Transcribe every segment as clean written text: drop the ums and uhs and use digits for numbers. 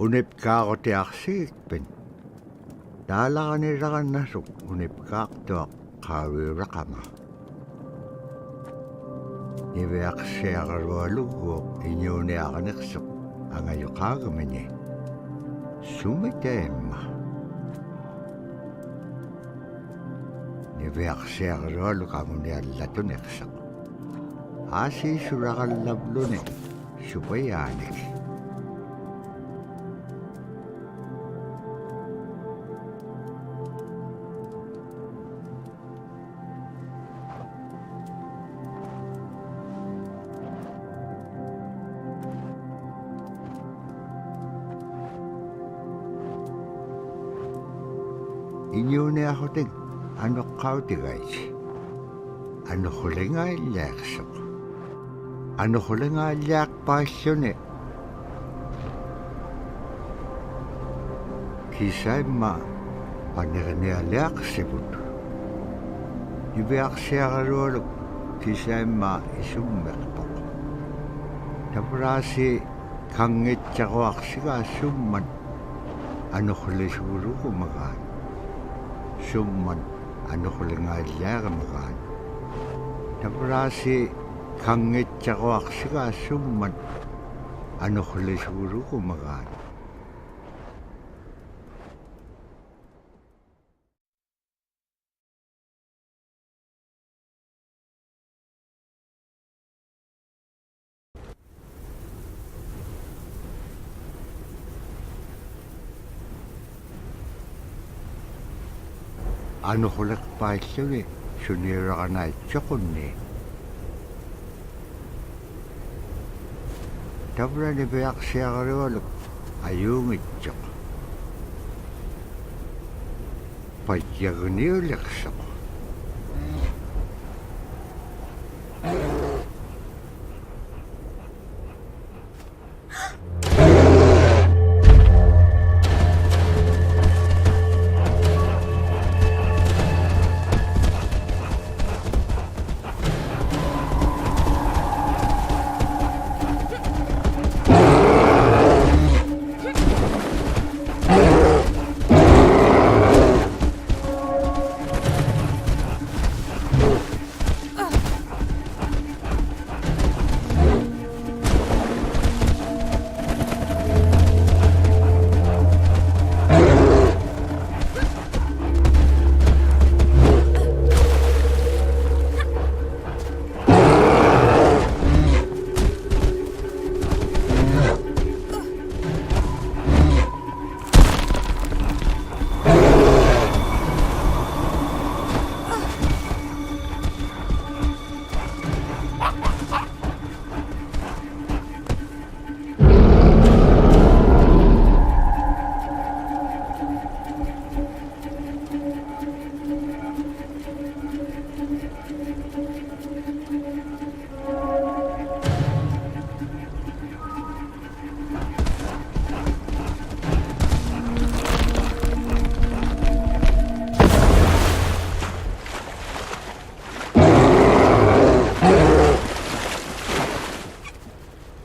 unipkaak ti aksikpen. Dala kanirakan nasuk unipkaak to kawirakama. Nibeak siya karwalugo inyo niya kaniksok ang ayukagamini. Sumitema. Nibeak siya karwalugo kamu niya latuniksak. Asi surakal lablune supayanik. Inyo na ako ting ano kao ti guys. Ano huli nga ilaksok. Ano huli nga ilak pasyon eh. Kisay ma panirinialak sibut. Ibiak siya karulog kisay ma isumekpok. Tabrasi kangit siya siga summan. Ano huli siguro kumagaan. Summan, ano ko lang nga magaan. Tabrasi, kangit siya ko aksiga, summan, ano ko lang siguro kumagaan. Ano ko lang pa ito eh, sunira ka na itsakon eh. Tabra ni Beak siya karewalok, ayong itsak. Padyag niyo laksak.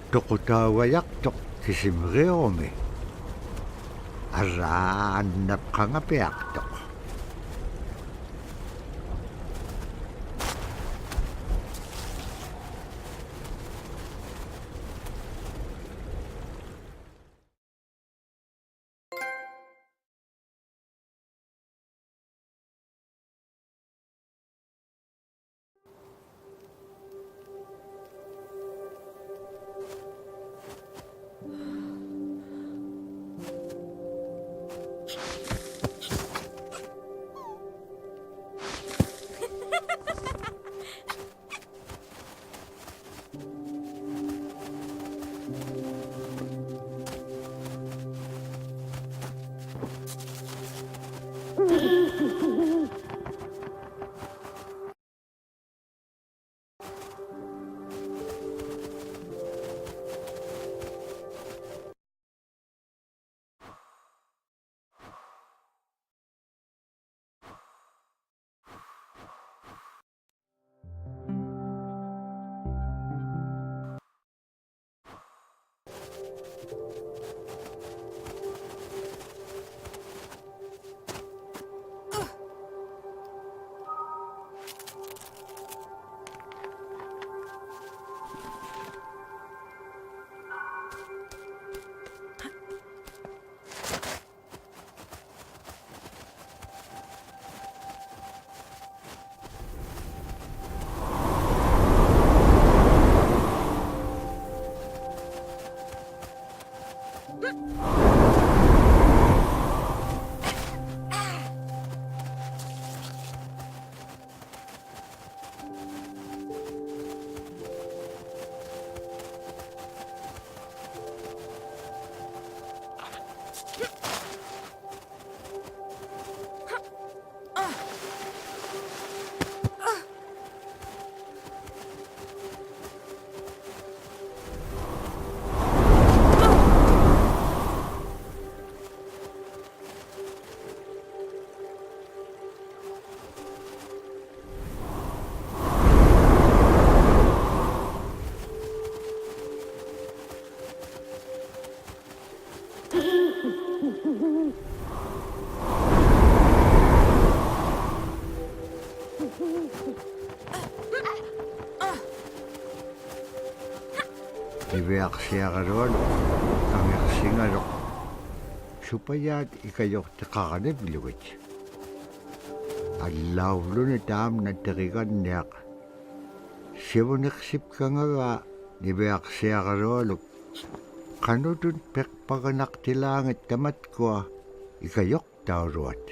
Tukutawayak tuk kisimreome. Araan napkangapiak tuk. niveaksiaqalualu kangersingaluq supayaat ikayortiqaranivlugit allauvluni taamna teriganniaq sivuniqsipkangaga niveaksiaqalualuk qanutun peqpaganaqtilaangit tamatkua ikayoktauluat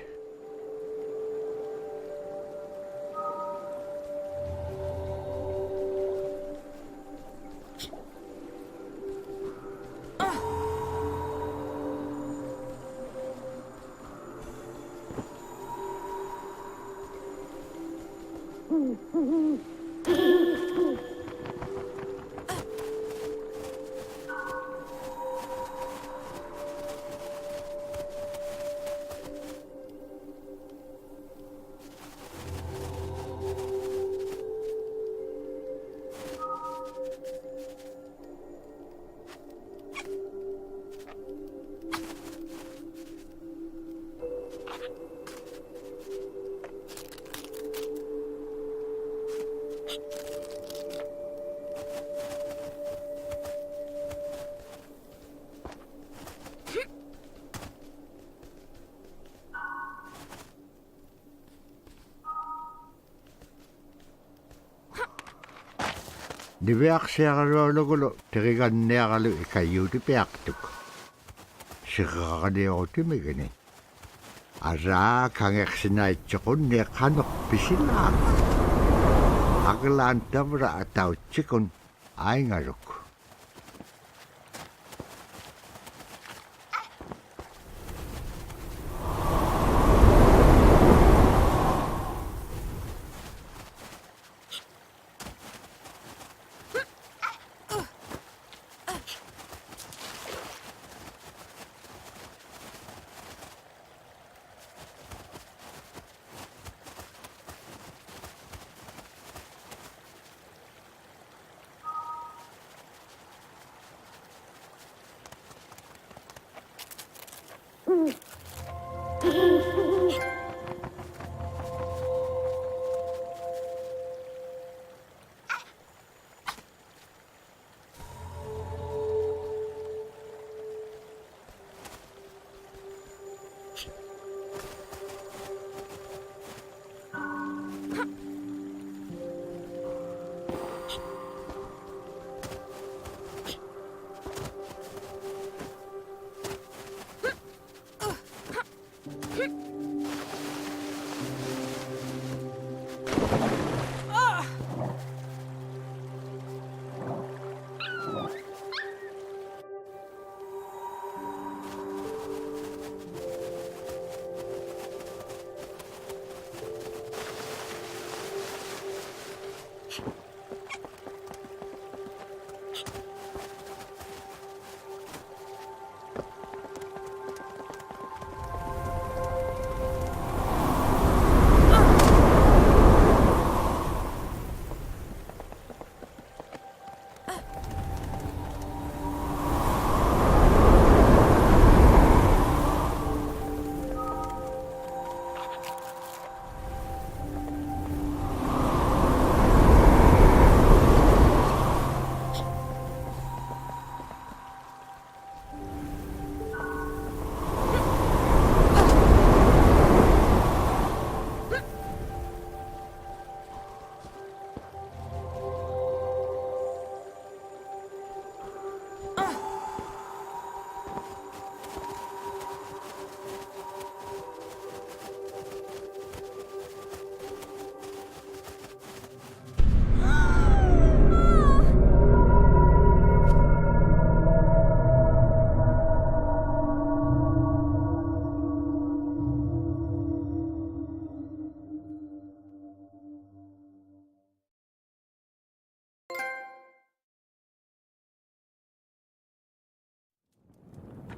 niveaksiaqalualugulu teriganniaqalu ikayuutipiaqtuk siqaqaniurutimigini araa kangersinaaitsoqunni qaneq pisilaaq aqlaan tavra atautsikun aingaluk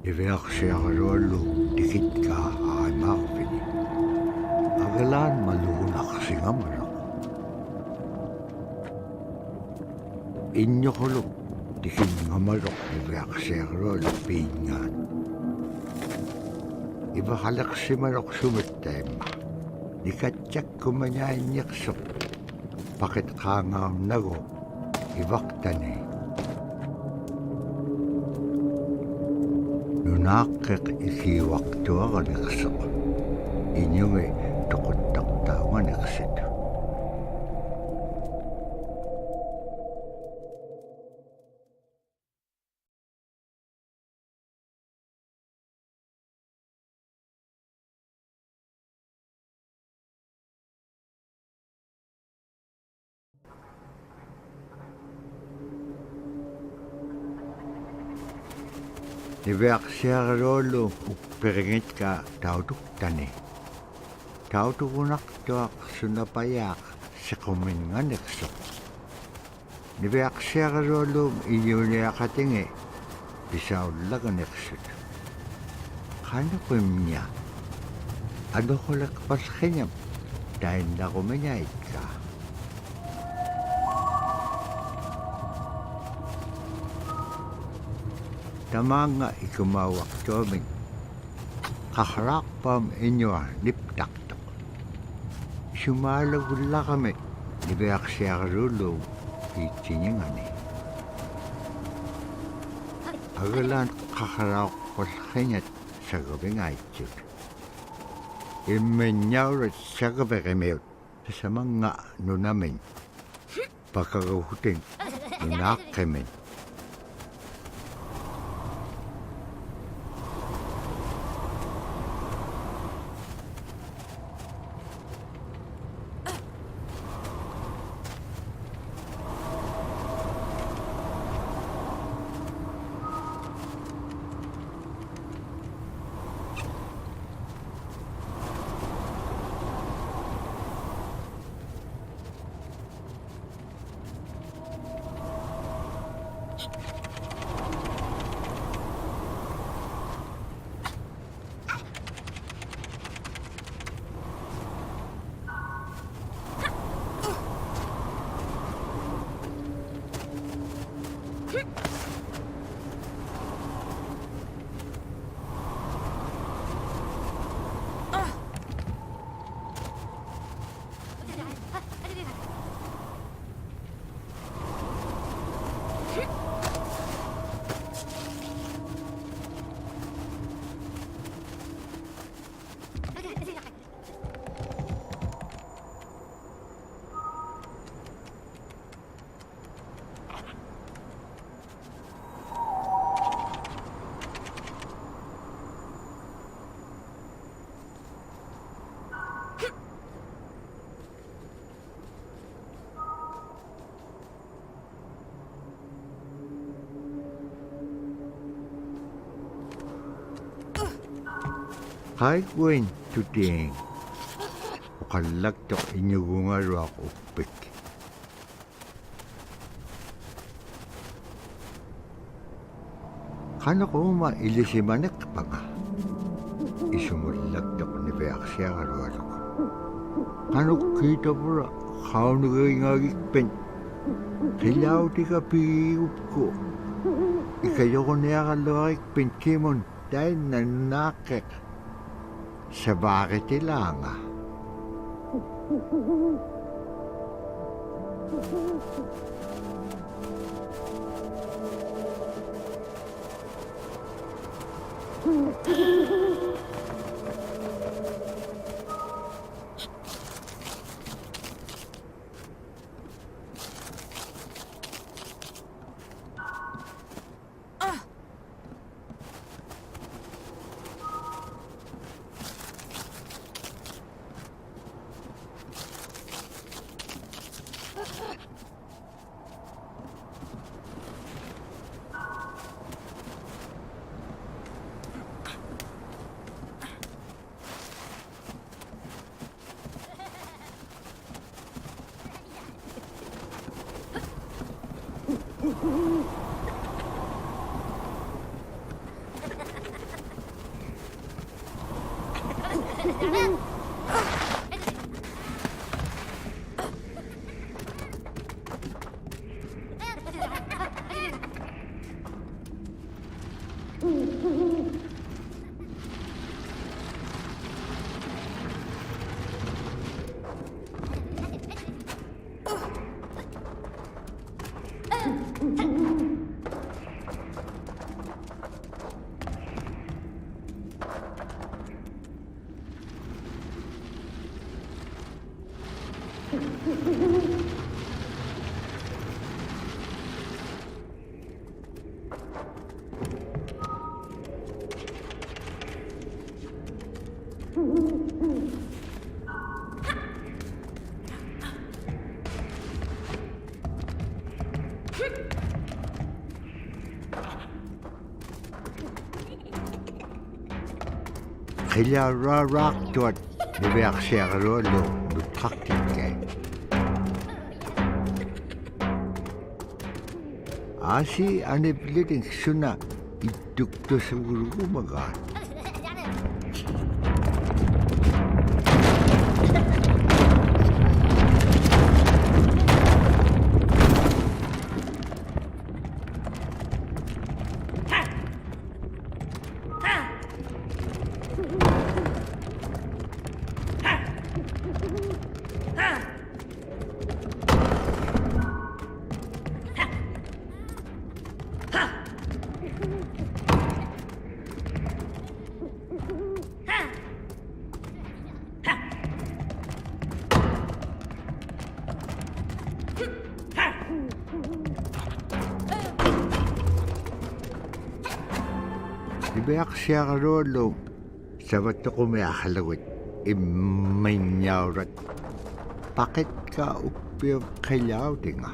niveaksiaqaluallu tikitkaa aimaarpini agalaan maluunaqsingamalaq inñoquluq tikinngamaloq niveaksiaqaluallu piingaan ivaqaleqsimaloq sumittaimma nikatjakkumañainñiqsoq paqitqaangaarnagu ivaqtani nunaqqeq ikiuartuaraniqseq iñungi toquttartaunganiqsat Niveaqsiarluullu upperingitqa tautuktani tautugunartuaq sunapayaaq sequminganiqsoq niveaqsiarluullu iñuniaqatingi pisaullaganiqsut qanuqimña anuqulaqpallqiñam tainnaqumiñaitqa Tamanga ikumawaktuamin qahraqpam iñua niptaqtoq sumaalagullaqami niveaqsiarluullu iitsiñingani agalaan qahraqpallqiñat sagavingaitsut immiñaurat sagaveqimiut sasamanga nunamin pakagahutin nunaaqimin Qaikuin tuting uqallaktoq iñugungaruaq uppik qanuquma ilisimaneqpaqa isumullaktoq niveaqsiagarualuq qanuqkiitapura qaunugingagikpen qillautika piigupku ikayoquniaqalluarikpin kimun tainna nunaaqeq Sabagitilaanga. Khilararak tuat niverserlo lo lutraktike. Asi anibliting suna itukto sa urumagan. Niverserlo lo savattoqumiarlagut imminyaurat paqitka uppiu qilautinga.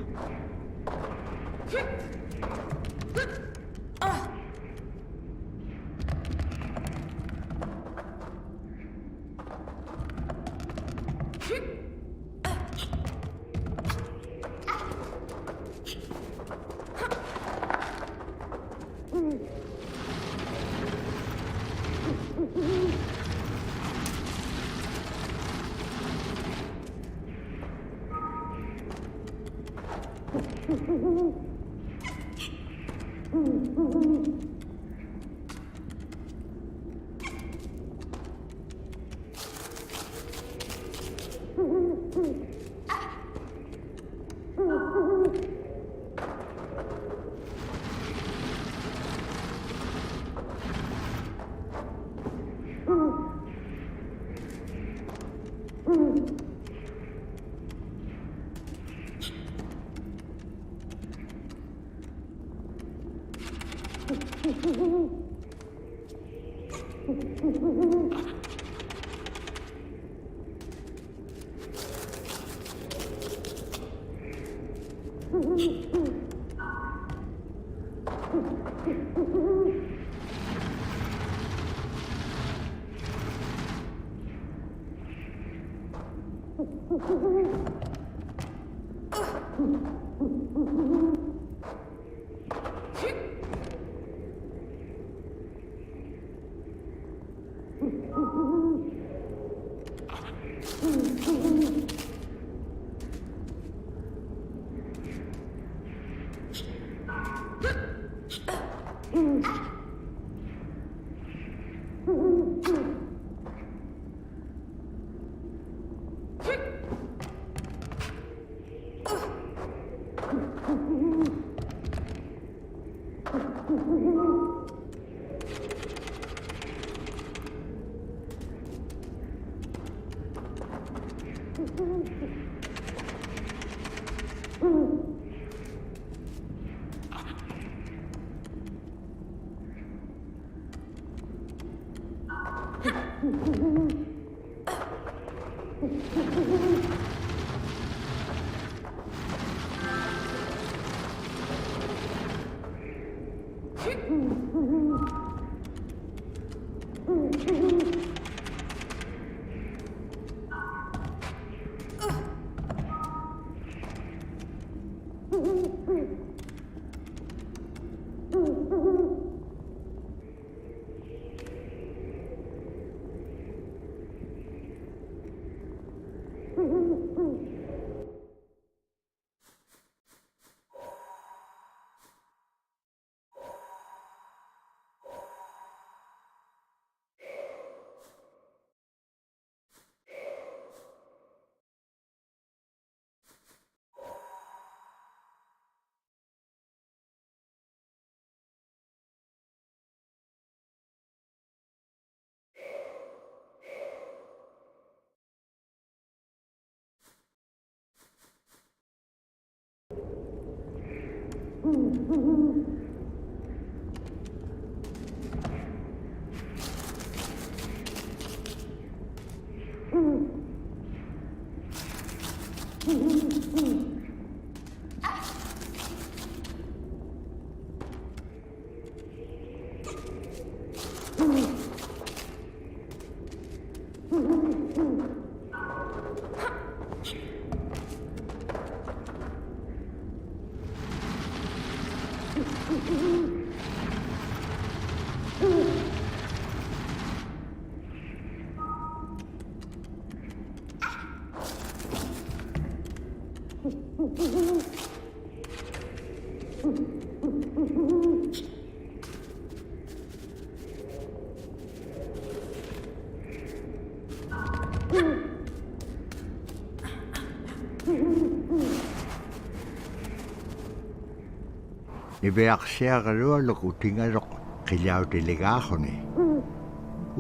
Ibeaksiaqalualuk utingaluk qiliautiligaaquni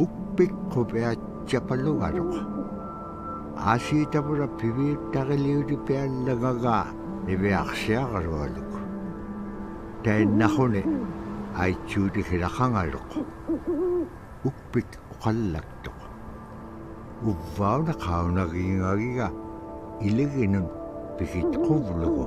uppikqupiatsapalugaluk aasiitapula piviuttaqiliutipiallagaga ibeaksiaqalualuk tainnaquni aitsuutikilaqangaluk uppik uqallaktuq uvvauna qaunagiingagiga iliginun pikitquvlugu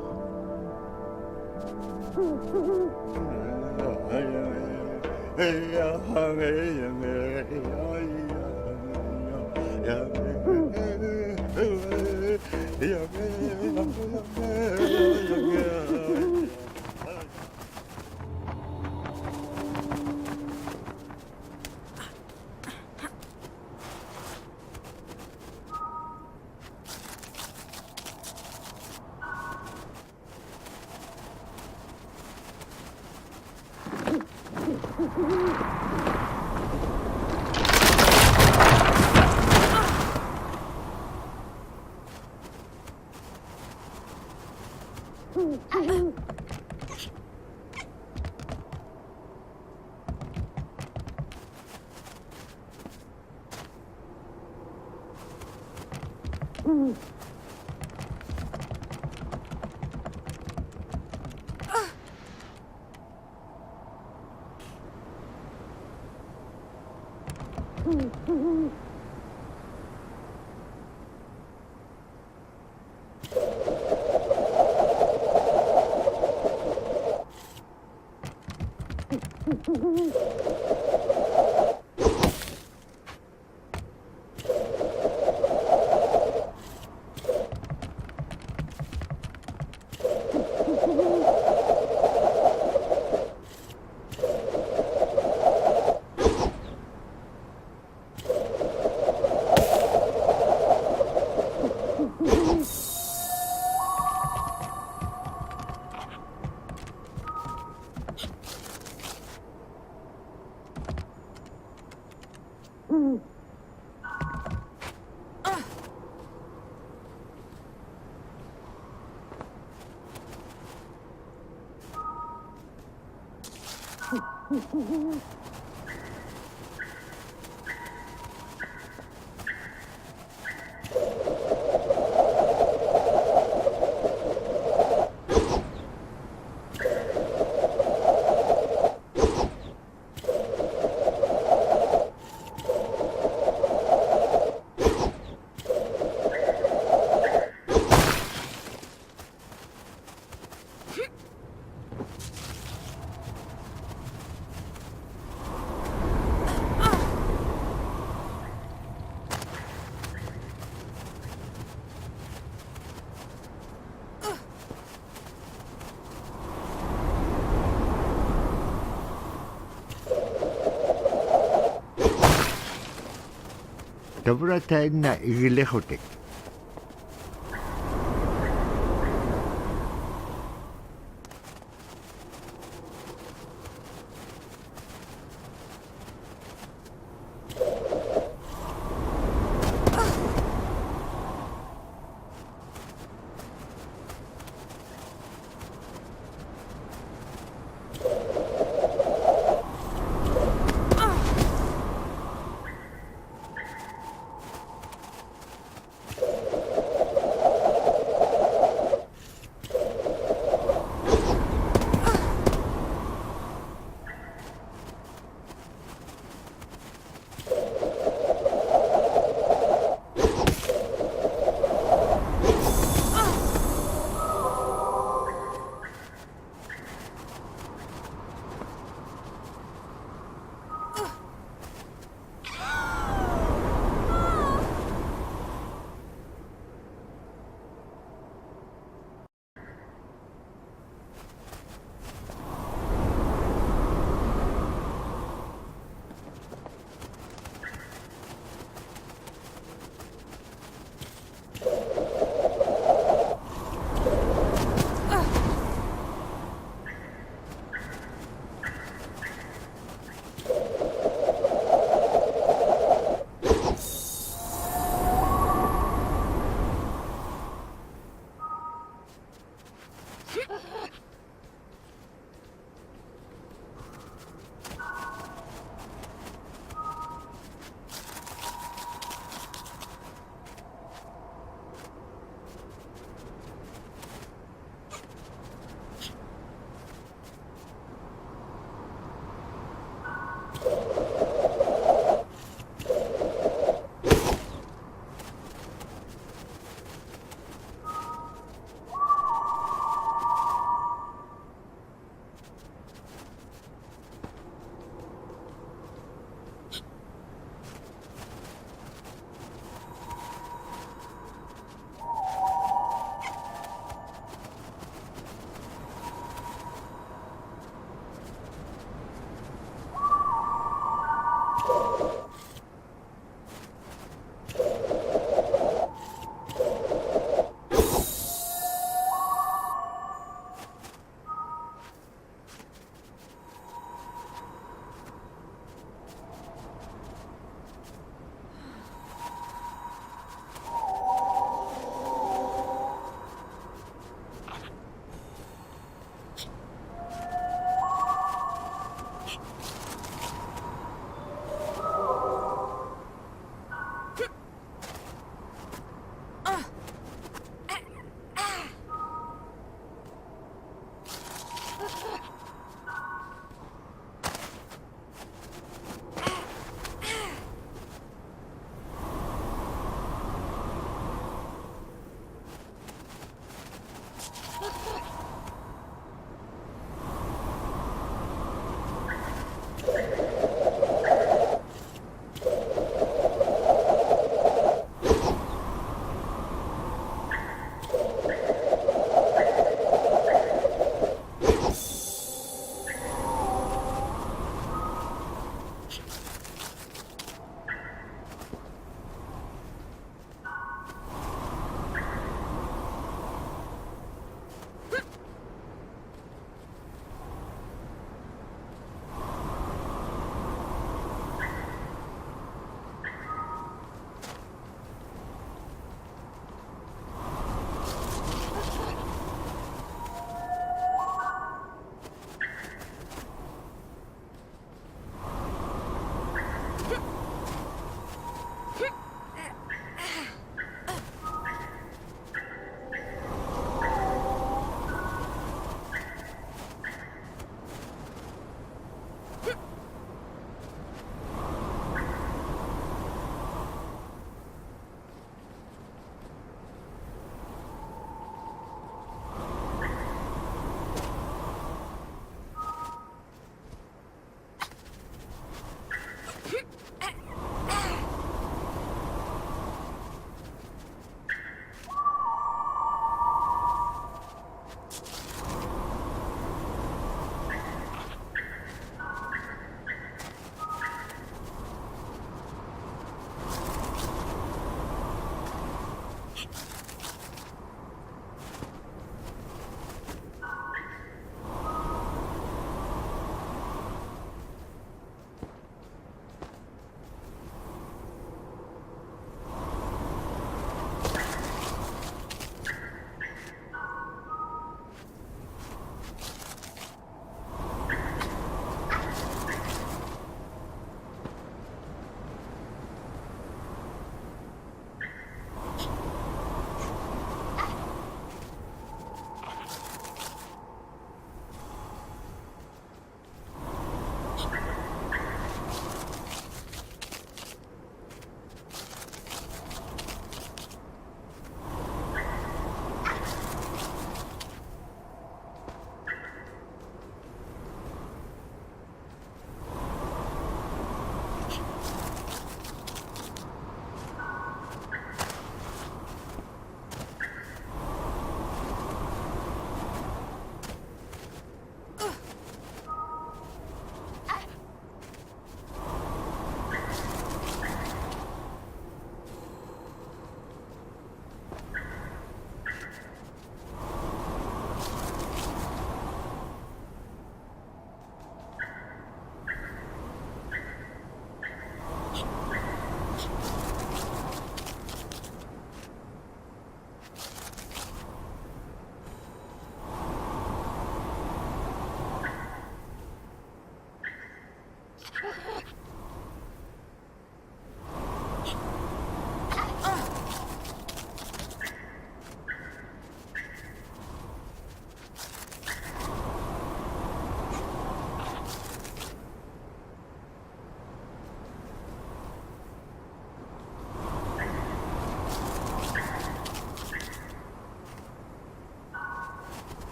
Tabura tainna igilehutik.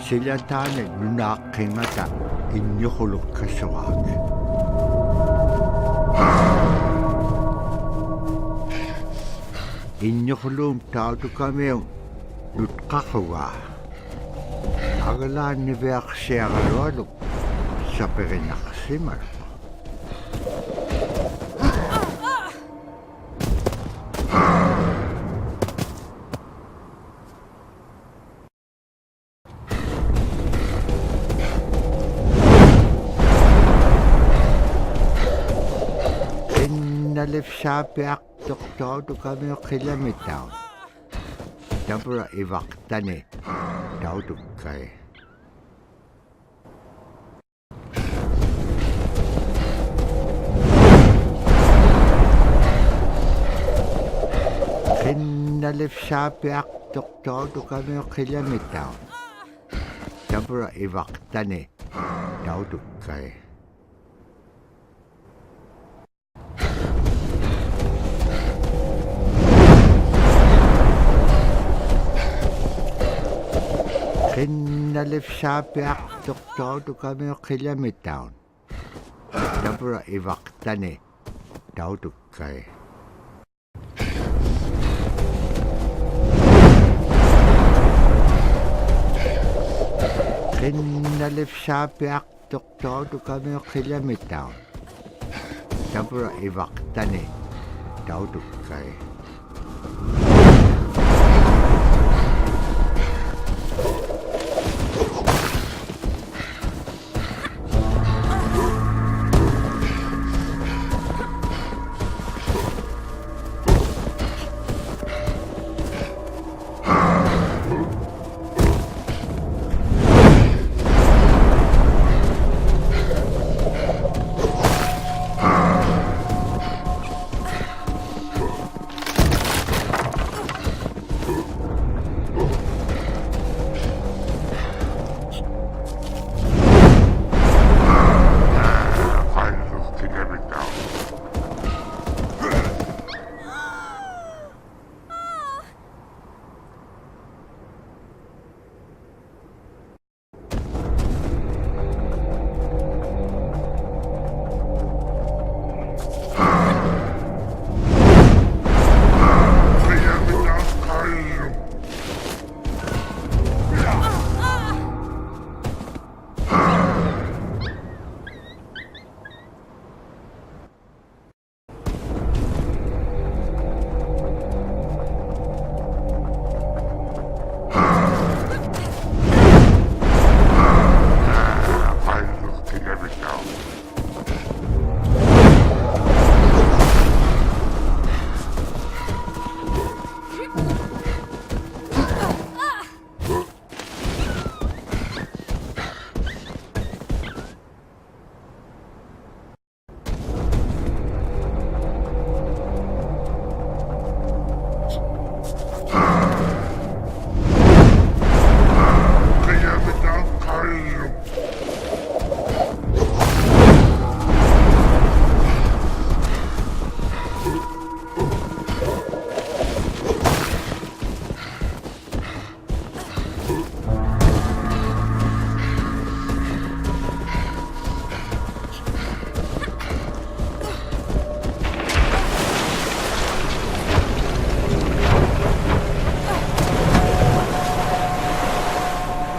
sillä taane nunaqqingata innuqulukkassuaak innuquluum tautukamium nutqaqqugaa agalaanniviaqsiaralualuk saperinaqsimalu Nalifsaapiaq toqtautukamiu qilamittaun tapura ivaqtani tautukkai Nalifsaapiaq toqtautukamiu qilamittaun tapura ivaqtani tautukkai Nalifsaapiaq toqtautukamiu qilamittaun tapura ivaqtani tautukkai Nalifsaapiaq toqtautukamiu qilamittaun tapura ivaqtani tautukkai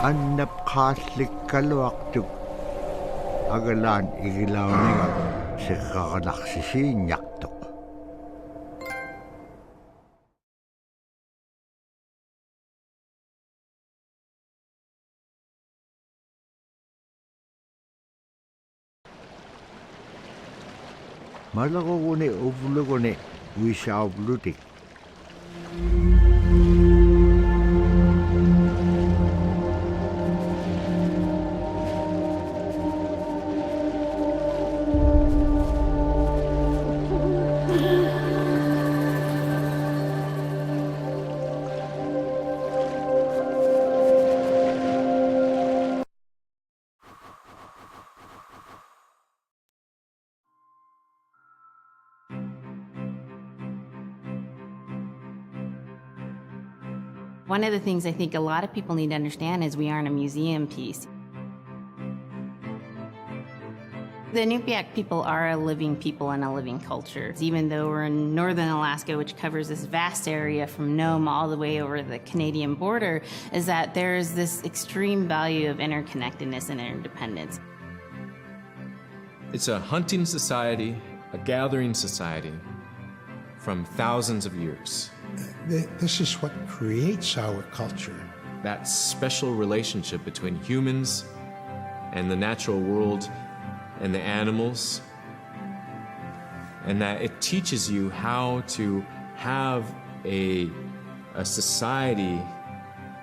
Annapqaallikkaluartuk agalaan igilauniga siqqaqanarsisiinnyartoq Malaguguni uvluguni uisaavlutik One of the things I think a lot of people need to understand is we aren't a museum piece. The Inupiaq people are a living people and a living culture. Even though we're in northern Alaska, which covers this vast area from Nome all the way over the Canadian border, is that there's this extreme value of interconnectedness and interdependence. It's a hunting society, a gathering society from thousands of years. This is what creates our culture. That special relationship between humans and the natural world and the animals, and that it teaches you how to have a society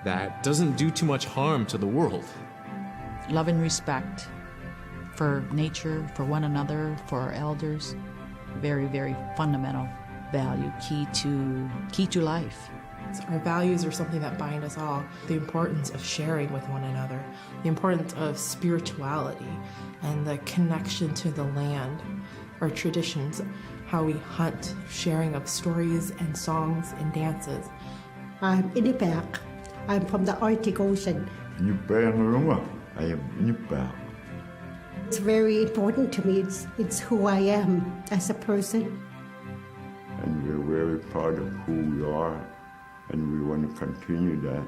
that doesn't do too much harm to the world. Love and respect for nature, for one another, for our elders. Very, very fundamental value, key to life. Our values are something that bind us all. The importance of sharing with one another, the importance of spirituality, and the connection to the land, our traditions, how we hunt, sharing of stories and songs and dances. I'm Unipkak. I'm from the Arctic Ocean. I am unipkak. It's very important to me. It's who I am as a person. And we're very proud of who we are, and we want to continue that.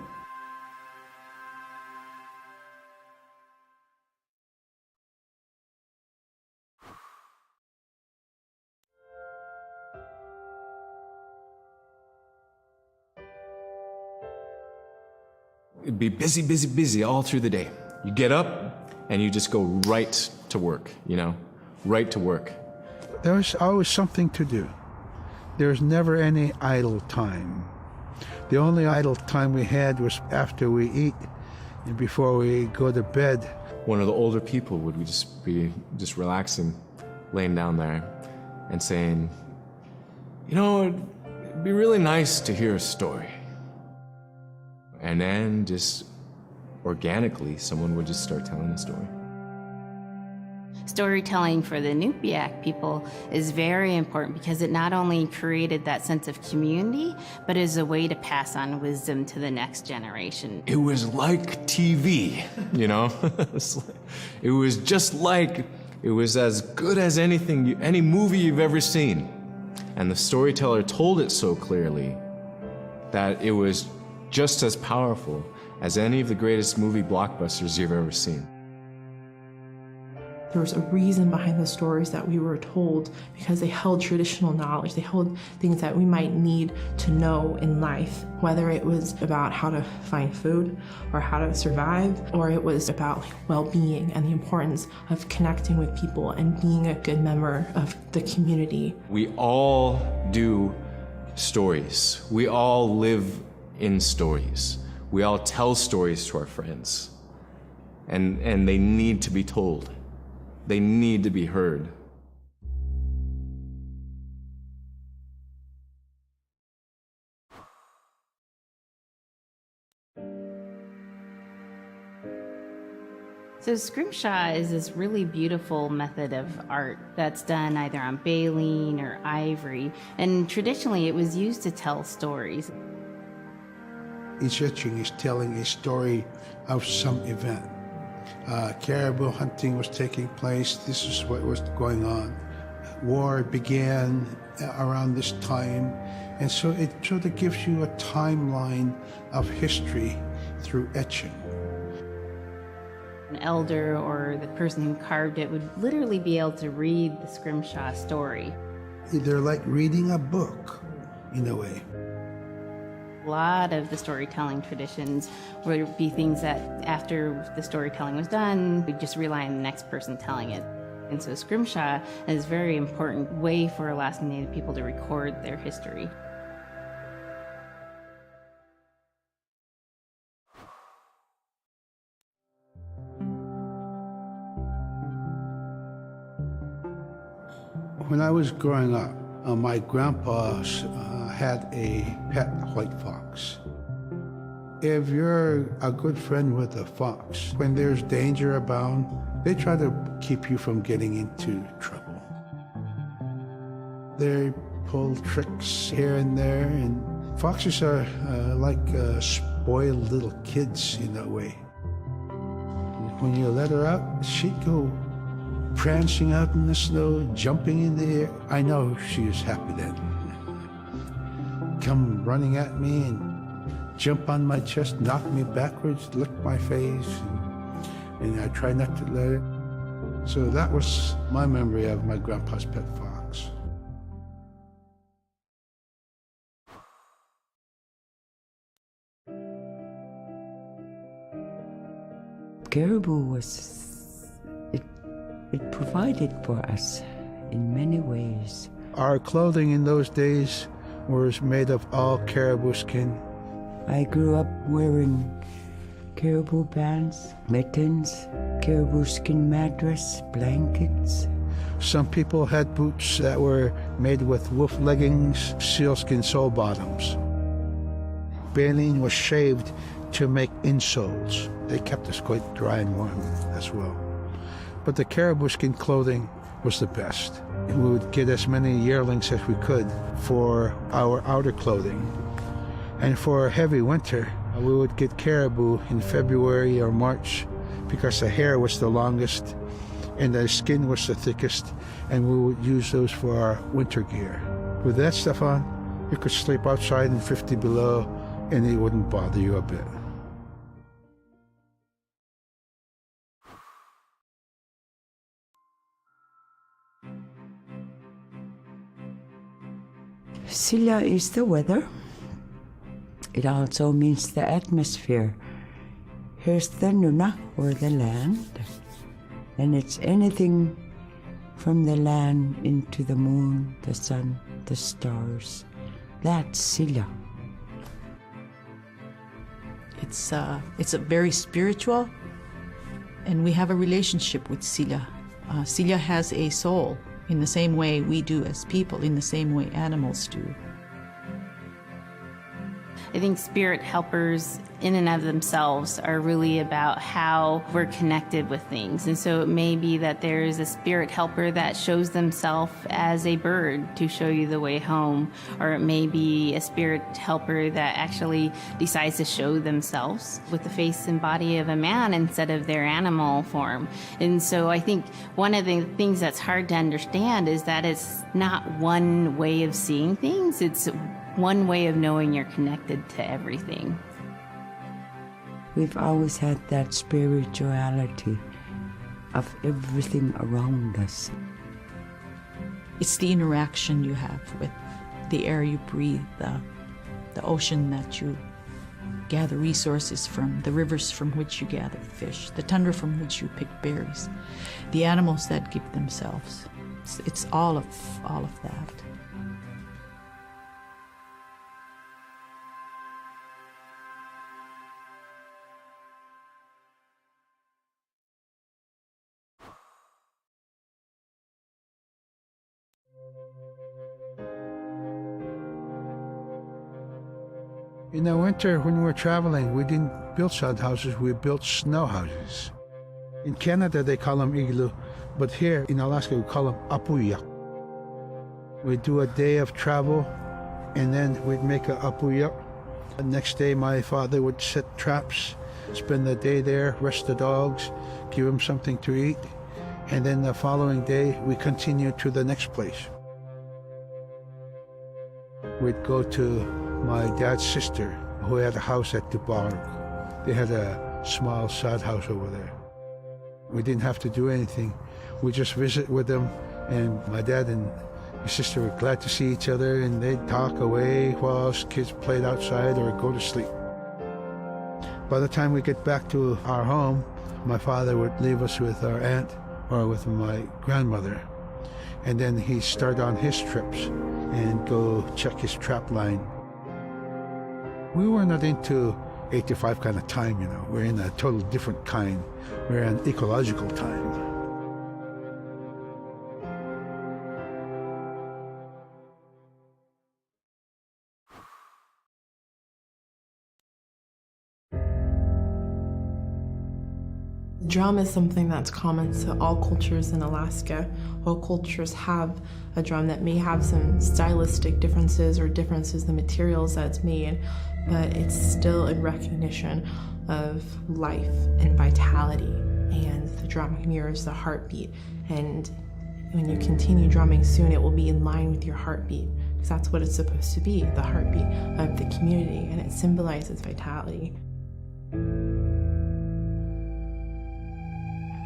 It'd be busy, busy, busy all through the day. You get up and you just go right to work, right to work. There was always something to do. There was never any idle time. The only idle time we had was after we eat and before we go to bed. One of the older people would be relaxing, laying down there and saying, it'd be really nice to hear a story. And then just organically, someone would just start telling a story. Storytelling for the Inupiaq people is very important because it not only created that sense of community, but is a way to pass on wisdom to the next generation. It was like TV, It was just like, it was as good as any movie you've ever seen. And the storyteller told it so clearly that it was just as powerful as any of the greatest movie blockbusters you've ever seen. There was a reason behind the stories that we were told because they held traditional knowledge. They held things that we might need to know in life, whether it was about how to find food or how to survive, or it was about well-being and the importance of connecting with people and being a good member of the community. We all do stories. We all live in stories. We all tell stories to our friends. And they need to be told. They need to be heard. So scrimshaw is this really beautiful method of art that's done either on baleen or ivory, and traditionally it was used to tell stories. Each etching is telling a story of some event. Caribou hunting was taking place. This is what was going on. War began around this time, and so it sort of gives you a timeline of history through etching. An elder or the person who carved it would literally be able to read the scrimshaw story. They're like reading a book, in a way. A lot of the storytelling traditions would be things that after the storytelling was done, we'd just rely on the next person telling it. And so scrimshaw is a very important way for Alaskan Native people to record their history. When I was growing up, my grandpa had a pet white fox. If you're a good friend with a fox, when there's danger abound, they try to keep you from getting into trouble. They pull tricks here and there, and Foxes are like spoiled little kids in a way. When you let her out, she'd go prancing out in the snow, jumping in the air. I know she was happy then. Come running at me and jump on my chest, knock me backwards, lick my face, and I try not to let it. So that was my memory of my grandpa's pet fox. Caribou it provided for us in many ways. Our clothing in those days was made of all caribou skin. I grew up wearing caribou pants, mittens, caribou skin mattress, blankets. Some people had boots that were made with wolf leggings, sealskin sole bottoms. Baleen was shaved to make insoles. They kept us quite dry and warm as well. But the caribou skin clothing was the best. We would get as many yearlings as we could for our outer clothing. And for heavy winter, we would get caribou in February or March because the hair was the longest and the skin was the thickest, and we would use those for our winter gear. With that stuff on, you could sleep outside in 50 below and it wouldn't bother you a bit. Silla is the weather. It also means the atmosphere. Here's the nuna, or the land. And it's anything from the land into the moon, the sun, the stars. That's Silla. It's a very spiritual, and we have a relationship with Silla. Silla has a soul in the same way we do as people, in the same way animals do. I think spirit helpers in and of themselves are really about how we're connected with things. And so it may be that there is a spirit helper that shows themselves as a bird to show you the way home, or it may be a spirit helper that actually decides to show themselves with the face and body of a man instead of their animal form. And so I think one of the things that's hard to understand is that it's not one way of seeing things, it's one way of knowing you're connected to everything. We've always had that spirituality of everything around us. It's the interaction you have with the air you breathe, the ocean that you gather resources from, the rivers from which you gather fish, the tundra from which you pick berries, the animals that give themselves. It's all of that. In the winter, when we were traveling, we didn't build sod houses, we built snow houses. In Canada, they call them igloo, but here in Alaska, we call them apuya. We'd do a day of travel, and then we'd make a apuya. The next day, my father would set traps, spend the day there, rest the dogs, give them something to eat, and then the following day, we continued to the next place. We'd go to my dad's sister, who had a house at Dubaruk. They had a small sod house over there. We didn't have to do anything. We just visit with them, and my dad and his sister were glad to see each other, and they'd talk away while us kids played outside or go to sleep. By the time we get back to our home, my father would leave us with our aunt or with my grandmother, and then he'd start on his trips and go check his trap line. We were not into 8 to 5 kind of time, you know. We're in a total different kind. We're in ecological time. Drum is something that's common to all cultures in Alaska. All cultures have a drum that may have some stylistic differences or differences in the materials that it's made, but it's still in recognition of life and vitality. And the drum mirrors the heartbeat. And when you continue drumming soon, it will be in line with your heartbeat, because that's what it's supposed to be, the heartbeat of the community, and it symbolizes vitality.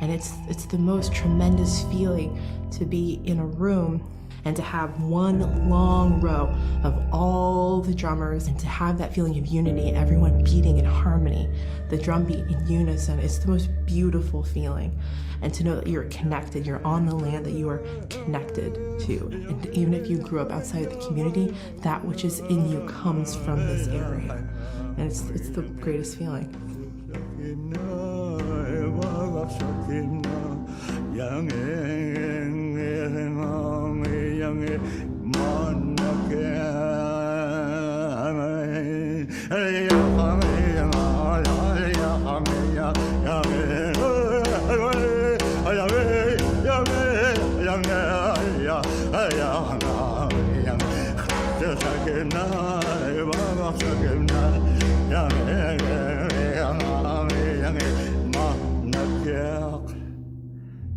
And it's the most tremendous feeling to be in a room and to have one long row of all the drummers and to have that feeling of unity and everyone beating in harmony, the drum beat in unison. It's the most beautiful feeling. And to know that you're connected, you're on the land that you are connected to. And even if you grew up outside of the community, that which is in you comes from this area. And it's the greatest feeling.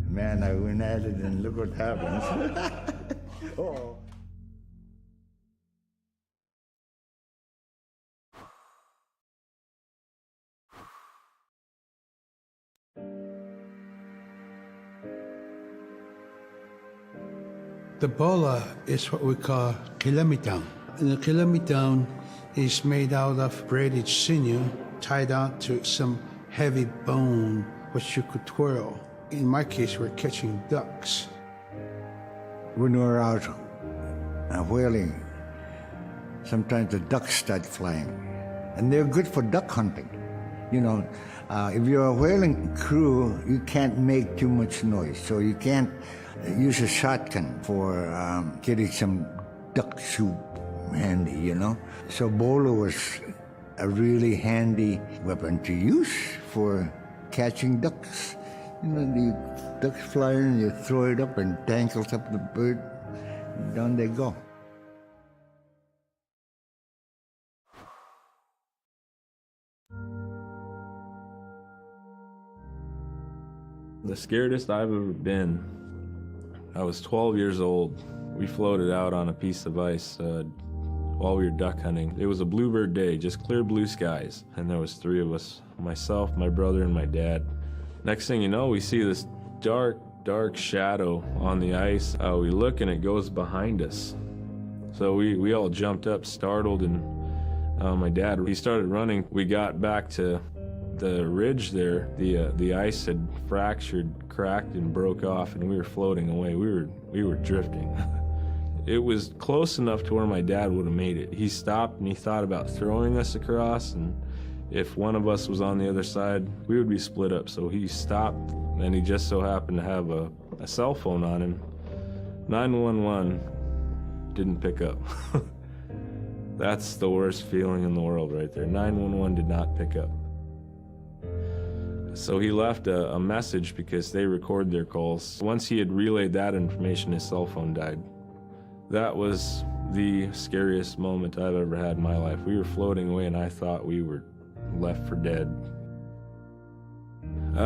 Man, I went at it and look what happens. Oh. The bola is what we call kilamitang. And the kilamitang is made out of braided sinew tied on to some heavy bone which you could twirl. In my case, we're catching ducks. When we're out whaling, sometimes the ducks start flying. And they're good for duck hunting. You know, if you're a whaling crew, you can't make too much noise. So you can't use a shotgun for getting some duck soup handy, you know. So bola was a really handy weapon to use for catching ducks. You know, the ducks fly in, you throw it up and tangles up the bird, and down they go. The scariest I've ever been, I was 12 years old. We floated out on a piece of ice while we were duck hunting. It was a bluebird day, just clear blue skies. And there was 3 of us, myself, my brother, and my dad. Next thing you know, we see this dark, dark shadow on the ice. We look and it goes behind us. So we all jumped up, startled, and my dad, he started running. We got back to the ridge there. The ice had fractured, cracked, and broke off, and we were floating away. We were drifting. It was close enough to where my dad would have made it. He stopped and he thought about throwing us across, and if one of us was on the other side, we would be split up. So he stopped, and he just so happened to have a cell phone on him. 911 didn't pick up. That's the worst feeling in the world right there. 911 did not pick up. So he left a message because they record their calls. Once he had relayed that information, his cell phone died. That was the scariest moment I've ever had in my life. We were floating away and I thought we were left for dead.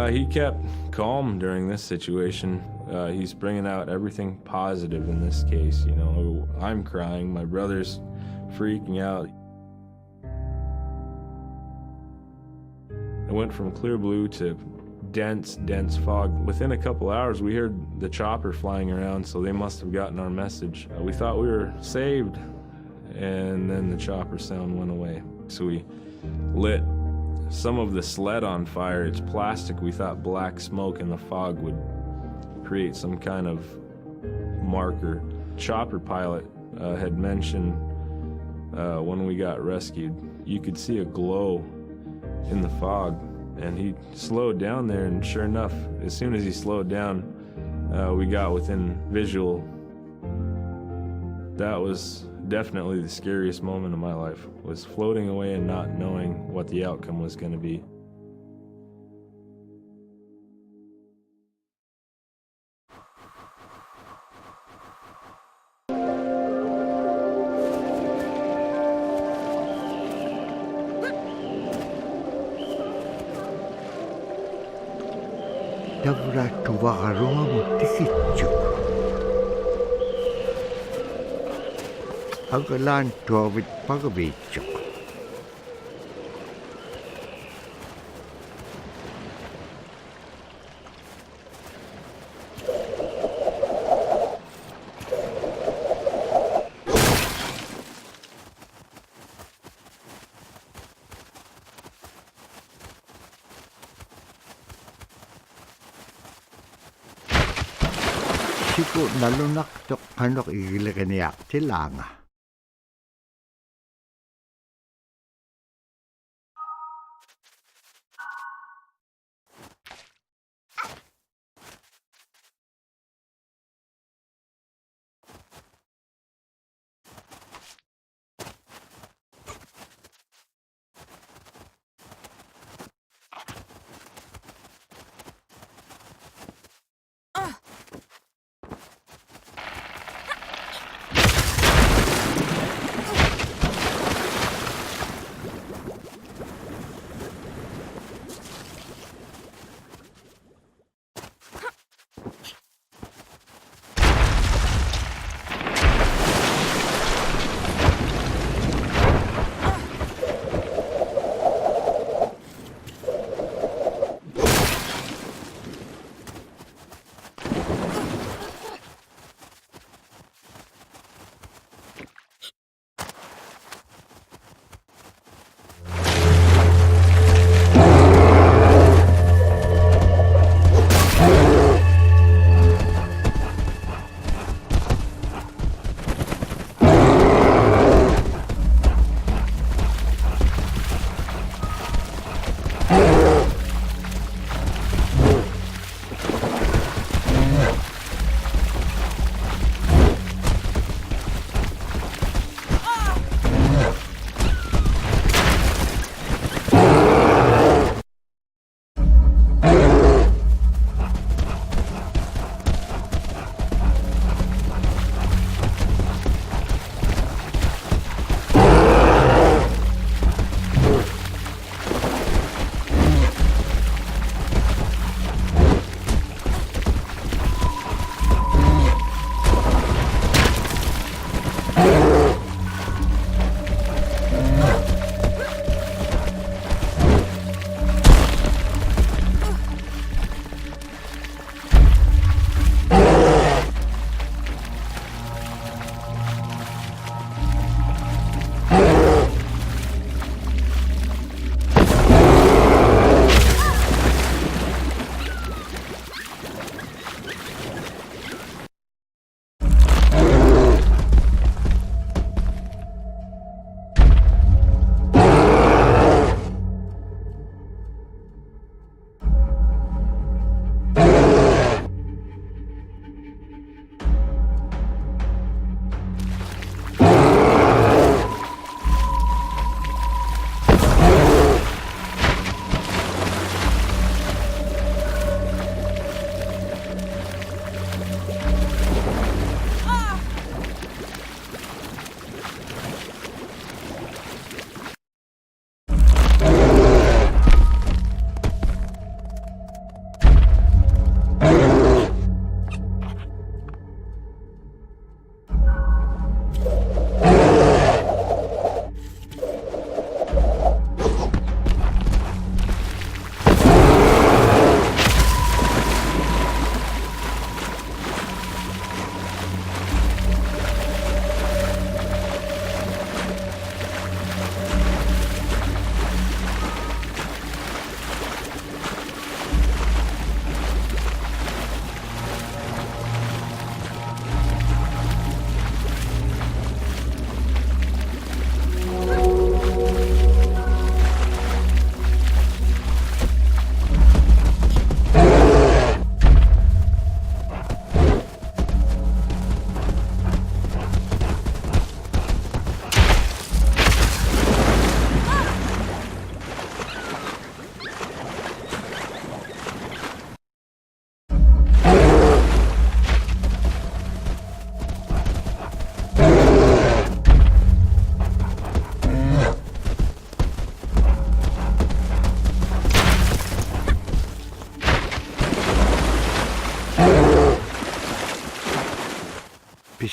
He kept calm during this situation. He's bringing out everything positive in this case. You know, I'm crying, my brother's freaking out. It went from clear blue to dense fog. Within a couple hours, we heard the chopper flying around, so they must have gotten our message. We thought we were saved, and then the chopper sound went away. So we lit some of the sled on fire. It's plastic. We thought black smoke in the fog would create some kind of marker. Chopper pilot had mentioned when we got rescued, you could see a glow in the fog, and he slowed down there, and sure enough, as soon as he slowed down, we got within visual. That was definitely the scariest moment of my life, was floating away and not knowing what the outcome was going to be. Agara tuwakaroa mo tikitjuk. Agalan tuwawit pagabitjuk. Siku nalunak tok kanok igilakaniak tilanga.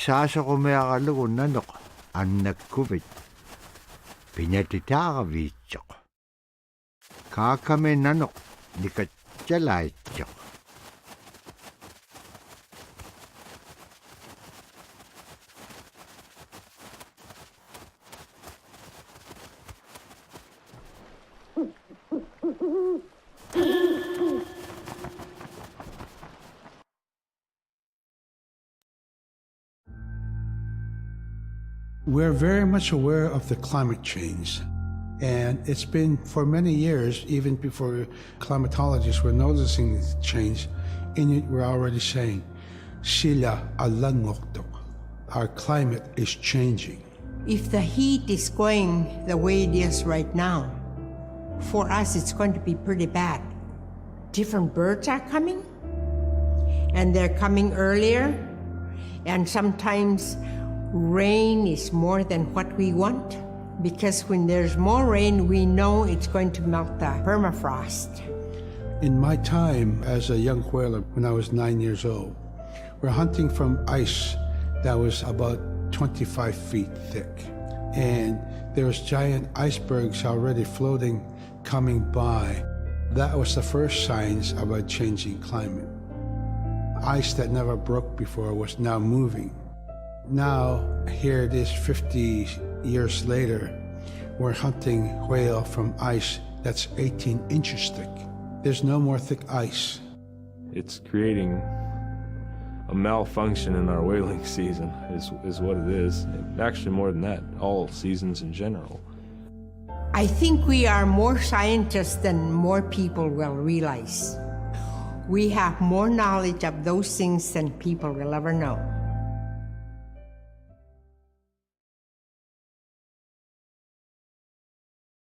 Sasakumeakalugun nanok annakkuvit pinatitaakaviitsaq. Kaakame nanok nikatjalaitsaq. We're very much aware of the climate change. And it's been for many years, even before climatologists were noticing this change, Inuit were already saying, Sila alangoktok. Our climate is changing. If the heat is going the way it is right now, for us it's going to be pretty bad. Different birds are coming, and they're coming earlier, and sometimes rain is more than what we want, because when there's more rain, we know it's going to melt the permafrost. In my time as a young whaler, when I was 9 years old, we're hunting from ice that was about 25 feet thick. And there was giant icebergs already floating, coming by. That was the first signs of a changing climate. Ice that never broke before was now moving. Now, here it is 50 years later, we're hunting whale from ice that's 18 inches thick. There's no more thick ice. It's creating a malfunction in our whaling season is what it is. Actually more than that, all seasons in general. I think we are more scientists than more people will realize. We have more knowledge of those things than people will ever know.